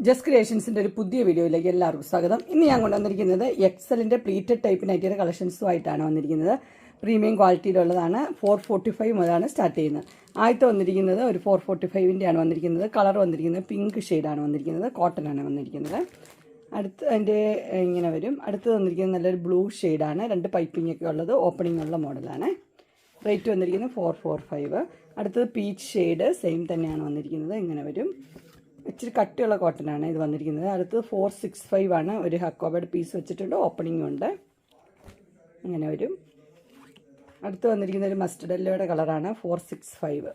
Just ക്രിയേഷൻസിൻ്റെ ഒരു പുതിയ വീഡിയോയിലേക്ക് എല്ലാവർക്കും സ്വാഗതം. ഇന്ന് ഞാൻ കൊണ്ടുവന്നിരിക്കുന്നത് എക്സലിൻ്റെ പ്ലീറ്റഡ് ടൈപ്പ് നൈറ്റിയുടെ കളക്ഷൻസുമായിട്ടാണ് വന്നിരിക്കുന്നത്. പ്രീമിയം ക്വാളിറ്റിയിലുള്ളതാണ്. 445 മുതലാണ് സ്റ്റാർട്ട് ചെയ്യുന്നത്. ആദ്യത്തെ വന്നിരിക്കുന്നത് ഒരു 445-ൻ്റെയാണ് വന്നിരിക്കുന്നത്. കളർ വന്നിരിക്കുന്നത് പിങ്ക് ഷെയ്ഡാണ് വന്നിരിക്കുന്നത്. കോട്ടനാണ് വന്നിരിക്കുന്നത്. അടുത്ത് അതിൻ്റെ ഇങ്ങനെ വരും. അടുത്ത് വന്നിരിക്കുന്നത് നല്ലൊരു ബ്ലൂ ഷെയ്ഡാണ്. 2 പൈപ്പിംഗ് ഒക്കെ ഉള്ളത്, ഓപ്പണിംഗ് ഉള്ള മോഡലാണ്. റേറ്റ് വന്നിരിക്കുന്നത് 445. അടുത്തത് പീച്ച് ഷെയ്ഡ് സെയിം തന്നെയാണ് വന്നിരിക്കുന്നത്. ഇങ്ങനെ വരും. ഇച്ചിരി കട്ടിയുള്ള കോട്ടനാണ് ഇത് വന്നിരിക്കുന്നത്. അടുത്തത് 465 ആണ്. ഒരു ഹക്കോബേഡ് പീസ് വെച്ചിട്ടുണ്ട്, ഓപ്പണിംഗ് ഉണ്ട്. ഇങ്ങനെ വരും. അടുത്ത് വന്നിരിക്കുന്ന ഒരു മസ്റ്റർഡ് യെല്ലോയുടെ കളറാണ്. 465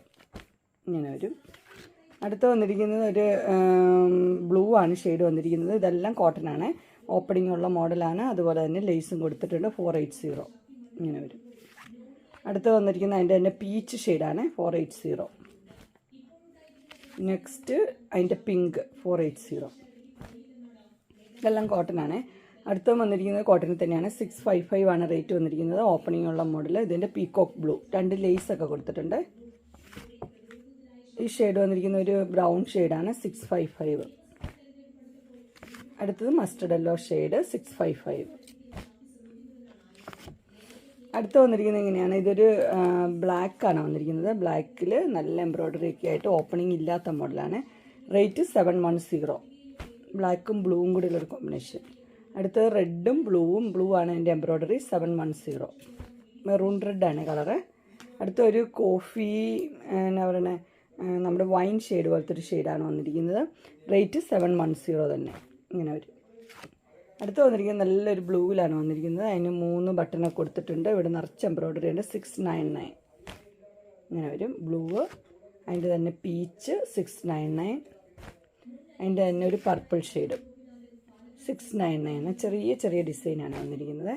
ഇങ്ങനെ വരും. അടുത്ത് വന്നിരിക്കുന്നത് ഒരു ബ്ലൂ ആണ് ഷെയ്ഡ് വന്നിരിക്കുന്നത്. ഇതെല്ലാം കോട്ടനാണ്, ഓപ്പണിംഗ് ഉള്ള മോഡലാണ്. അതുപോലെ തന്നെ ലേസും കൊടുത്തിട്ടുണ്ട്. 480 ഇങ്ങനെ വരും. അടുത്ത് വന്നിരിക്കുന്നത് അതിൻ്റെ തന്നെ പീച്ച് ഷെയ്ഡാണ്. 480. നെക്സ്റ്റ് അതിൻ്റെ പിങ്ക് 480. ഇതെല്ലാം കോട്ടനാണ്. അടുത്ത വന്നിരിക്കുന്നത് കോട്ടണിൽ തന്നെയാണ്. 655 ആണ് റേറ്റ് വന്നിരിക്കുന്നത്. ഓപ്പണിംഗ് ഉള്ള മോഡൽ. ഇതിൻ്റെ പീകോക്ക് ബ്ലൂ, 2 ലേസൊക്കെ കൊടുത്തിട്ടുണ്ട്. ഈ ഷെയ്ഡ് വന്നിരിക്കുന്ന ഒരു ബ്രൗൺ ഷെയ്ഡാണ്. 655. അടുത്തത് മസ്റ്റർഡ് യെല്ലോ ഷെയ്ഡ് 655. അടുത്ത് വന്നിരിക്കുന്നത് ഇങ്ങനെയാണ്. ഇതൊരു ബ്ലാക്കാണ് വന്നിരിക്കുന്നത്. ബ്ലാക്കിൽ നല്ല എംബ്രോയ്ഡറി ഒക്കെ ആയിട്ട് ഓപ്പണിംഗ് ഇല്ലാത്ത മോഡലാണ്. റേറ്റ് 710. ബ്ലാക്കും ബ്ലൂവും കൂടി ഉള്ളൊരു കോമ്പിനേഷൻ. അടുത്തത് റെഡും ബ്ലൂ ആണ് എൻ്റെ എംബ്രോയ്ഡറി. 710. മെറൂൺ റെഡാണ് കളറ്. അടുത്ത ഒരു കോഫി എന്നാ പറയുന്നത്, നമ്മുടെ വൈൻ ഷെയ്ഡ് പോലത്തെ ഒരു ഷെയ്ഡാണ് വന്നിരിക്കുന്നത്. റേറ്റ് 710 തന്നെ. ഇങ്ങനെ വരും. അടുത്ത് വന്നിരിക്കുന്നത് നല്ലൊരു ബ്ലൂവിലാണ് വന്നിരിക്കുന്നത്. അതിന് 3 ബട്ടണൊക്കെ കൊടുത്തിട്ടുണ്ട്. ഇവിടെ നിറച്ച് എംബ്രോയ്ഡറി ഉണ്ട്. 699 ഇങ്ങനെ വരും. ബ്ലൂ, അതിൻ്റെ തന്നെ പീച്ച് 699, അതിൻ്റെ തന്നെ ഒരു പർപ്പിൾ ഷെയ്ഡ് 699. ചെറിയ ഡിസൈനാണ് വന്നിരിക്കുന്നത്.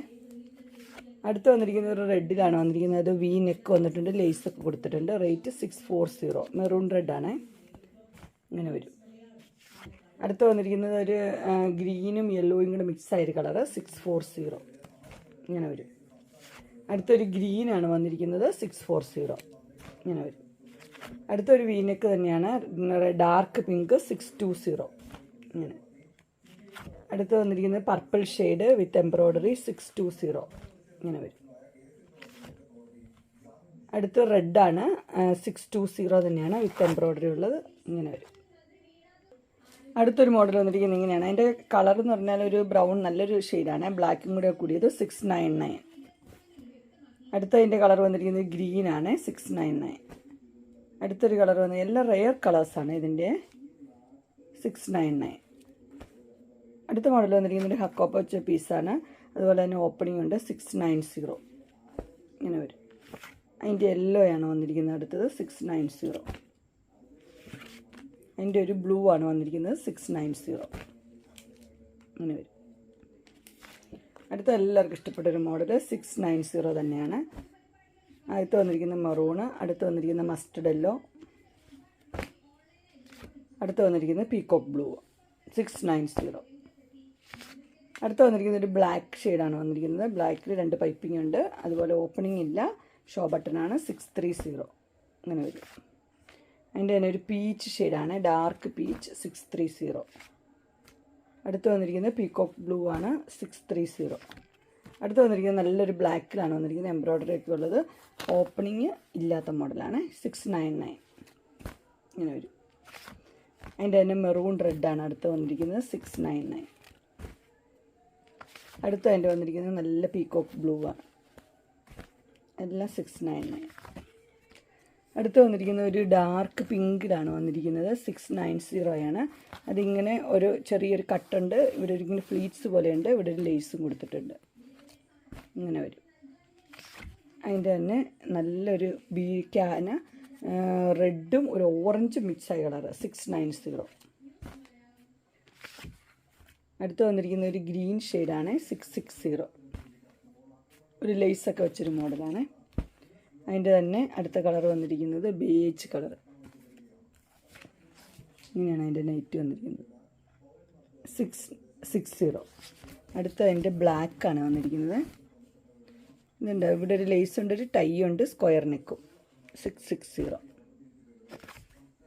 അടുത്ത് വന്നിരിക്കുന്നത് ഒരു റെഡിലാണ് വന്നിരിക്കുന്നത്. അത് വി നെക്ക് വന്നിട്ടുണ്ട്, ലേസൊക്കെ കൊടുത്തിട്ടുണ്ട്. റേറ്റ് 640. മെറൂൺ റെഡാണ്. ഇങ്ങനെ വരും. അടുത്ത് വന്നിരിക്കുന്നത് ഒരു ഗ്രീനും യെല്ലോയും കൂടെ മിക്സ് ആയൊരു കളറ്. 640 ഇങ്ങനെ വരും. അടുത്തൊരു ഗ്രീനാണ് വന്നിരിക്കുന്നത്. 640 ഇങ്ങനെ വരും. അടുത്തൊരു വീനെക്ക് തന്നെയാണ്. ഡാർക്ക് പിങ്ക് 620 ഇങ്ങനെ. അടുത്ത് വന്നിരിക്കുന്നത് പർപ്പിൾ ഷെയ്ഡ് വിത്ത് എംബ്രോയ്ഡറി 620 ഇങ്ങനെ വരും. അടുത്ത് റെഡാണ്. 620 തന്നെയാണ് വിത്ത് എംബ്രോയ്ഡറി ഉള്ളത്. ഇങ്ങനെ വരും. അടുത്തൊരു മോഡൽ വന്നിരിക്കുന്നത് ഇങ്ങനെയാണ്. അതിൻ്റെ കളർ എന്ന് പറഞ്ഞാൽ ഒരു ബ്രൗൺ നല്ലൊരു ഷെയ്ഡാണ്. ബ്ലാക്കും കൂടെ കൂടിയത് 699. അടുത്ത അതിൻ്റെ കളർ വന്നിരിക്കുന്നത് ഗ്രീനാണ്. 699. അടുത്തൊരു കളർ വന്നത് എല്ലാം റെയർ കളേഴ്സാണ് ഇതിൻ്റെ. 699. അടുത്ത മോഡൽ വന്നിരിക്കുന്നത് ഒരു ഹക്കോപ്പ വെച്ച പീസാണ്. അതുപോലെ തന്നെ ഓപ്പണിംഗ് ഉണ്ട്. 690 ഇങ്ങനെ വരും. അതിൻ്റെ യെല്ലോ ആണ് വന്നിരിക്കുന്നത്. അടുത്തത് 690. അതിൻ്റെ ഒരു ബ്ലൂ ആണ് വന്നിരിക്കുന്നത്. 690 അങ്ങനെ വരും. അടുത്ത എല്ലാവർക്കും ഇഷ്ടപ്പെട്ടൊരു മോഡൽ 690 തന്നെയാണ്. അടുത്ത് വന്നിരിക്കുന്ന മെറൂണ്, അടുത്ത് വന്നിരിക്കുന്ന മസ്റ്റർഡ് യെല്ലോ, അടുത്ത് വന്നിരിക്കുന്ന പീകോക്ക് ബ്ലൂ 690. അടുത്ത് വന്നിരിക്കുന്ന ഒരു ബ്ലാക്ക് ഷെയ്ഡാണ് വന്നിരിക്കുന്നത്. ബ്ലാക്കിൽ 2 പൈപ്പിംഗ് ഉണ്ട്. അതുപോലെ ഓപ്പണിംഗ് ഇല്ല, ഷോ ബട്ടണാണ്. 630 അങ്ങനെ വരും. അതിൻ്റെ തന്നെ ഒരു പീച്ച് ഷെയ്ഡാണ്. Dark peach 630. അടുത്ത് വന്നിരിക്കുന്നത് പീകോക്ക് ബ്ലൂ ആണ്. 630. അടുത്ത് വന്നിരിക്കുന്നത് നല്ലൊരു ബ്ലാക്കിലാണ് വന്നിരിക്കുന്നത്. എംബ്രോയ്ഡറി ഒക്കെ ഉള്ളത്. ഓപ്പണിങ് ഇല്ലാത്ത മോഡലാണ്. 699 ഇങ്ങനെ വരും. അതിൻ്റെ തന്നെ മെറൂൺ റെഡാണ് അടുത്ത് വന്നിരിക്കുന്നത്. 699. അടുത്ത് അതിൻ്റെ വന്നിരിക്കുന്നത് നല്ല പീകോക്ക് ബ്ലൂ ആണ്. എല്ലാം 699. അടുത്ത് വന്നിരിക്കുന്നത് ഒരു ഡാർക്ക് പിങ്കിലാണ് വന്നിരിക്കുന്നത്. 690 ആണ്. അതിങ്ങനെ ഒരു ചെറിയൊരു കട്ടുണ്ട്. ഇവിടെ ഇങ്ങനെ ഫ്ലീറ്റ്സ് പോലെയുണ്ട്. ഇവിടെ ഒരു ലേസും കൊടുത്തിട്ടുണ്ട്. ഇങ്ങനെ വരും. അതിൻ്റെ തന്നെ നല്ലൊരു ബീക്കാന റെഡും ഒരു ഓറഞ്ചും മിക്സായ കളറ് 690. അടുത്ത് വന്നിരിക്കുന്ന ഒരു ഗ്രീൻ ഷെയ്ഡാണ്. 660 ഒരു ലേസൊക്കെ വെച്ചൊരു മോഡലാണ്. അതിൻ്റെ തന്നെ അടുത്ത കളർ വന്നിരിക്കുന്നത് ബേജ് കളർ. ഇങ്ങനെയാണ് അതിൻ്റെ നൈറ്റ് വന്നിരിക്കുന്നത്. 660. അടുത്ത അതിൻ്റെ ബ്ലാക്കാണ് വന്നിരിക്കുന്നത്. ഇതുണ്ട്, ഇവിടെ ഒരു ലേസ് ഉണ്ട്, ഒരു ടൈ ഉണ്ട്, സ്ക്വയർ നെക്കും. 660.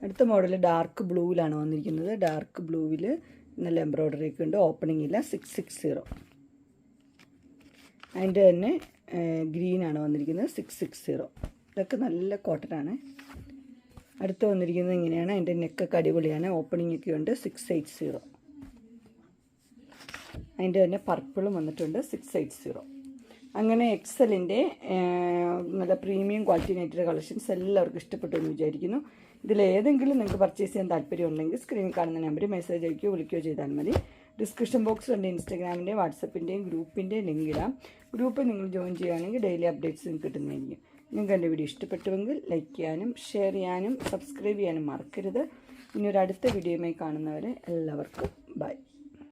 അടുത്ത മോഡൽ ഡാർക്ക് ബ്ലൂവിലാണ് വന്നിരിക്കുന്നത്. ഡാർക്ക് ബ്ലൂവിൽ നല്ല എംബ്രോയ്ഡറി ഒക്കെ ഉണ്ട്. ഓപ്പണിംഗ് ഇല്ല. 660. അതിൻ്റെ തന്നെ ഗ്രീനാണ് വന്നിരിക്കുന്നത്. 660. ഇതൊക്കെ നല്ല കോട്ടനാണ്. അടുത്ത് വന്നിരിക്കുന്നത് ഇങ്ങനെയാണ്. അതിൻ്റെ നെക്കൊക്കെ അടിപൊളിയാണ്. ഓപ്പണിംഗ് ഒക്കെ ഉണ്ട്. 680. അതിൻ്റെ തന്നെ പർപ്പിളും വന്നിട്ടുണ്ട്. 680. അങ്ങനെ എക്സലിൻ്റെ നല്ല പ്രീമിയം ക്വാളിറ്റി നൈറ്റിയുടെ കളക്ഷൻസ് എല്ലാവർക്കും ഇഷ്ടപ്പെട്ടു എന്ന് വിചാരിക്കുന്നു. ഇതിലേതെങ്കിലും നിങ്ങൾക്ക് പർച്ചേസ് ചെയ്യാൻ താല്പര്യമുണ്ടെങ്കിൽ സ്ക്രീനിൽ കാണുന്ന നമ്പറിൽ മെസ്സേജ് അയക്കുകയോ വിളിക്കുകയോ ചെയ്താൽ മതി. ഡിസ്ക്രിപ്ഷൻ ബോക്സിൽ എൻ്റെ ഇൻസ്റ്റാഗ്രാമിൻ്റെയും വാട്സപ്പിൻ്റെയും ഗ്രൂപ്പിൻ്റെയും ലിങ്ക് ഇടാം. ഗ്രൂപ്പിൽ നിങ്ങൾ ജോയിൻ ചെയ്യുകയാണെങ്കിൽ ഡെയിലി അപ്ഡേറ്റ്സ് നിങ്ങൾക്ക് കിട്ടുന്നതായിരിക്കും. നിങ്ങൾക്ക് എൻ്റെ വീഡിയോ ഇഷ്ടപ്പെട്ടുവെങ്കിൽ ലൈക്ക് ചെയ്യാനും ഷെയർ ചെയ്യാനും സബ്സ്ക്രൈബ് ചെയ്യാനും മറക്കരുത്. ഇനി ഒരു അടുത്ത വീഡിയോയുമായി കാണുന്നവരെ എല്ലാവർക്കും ബൈ.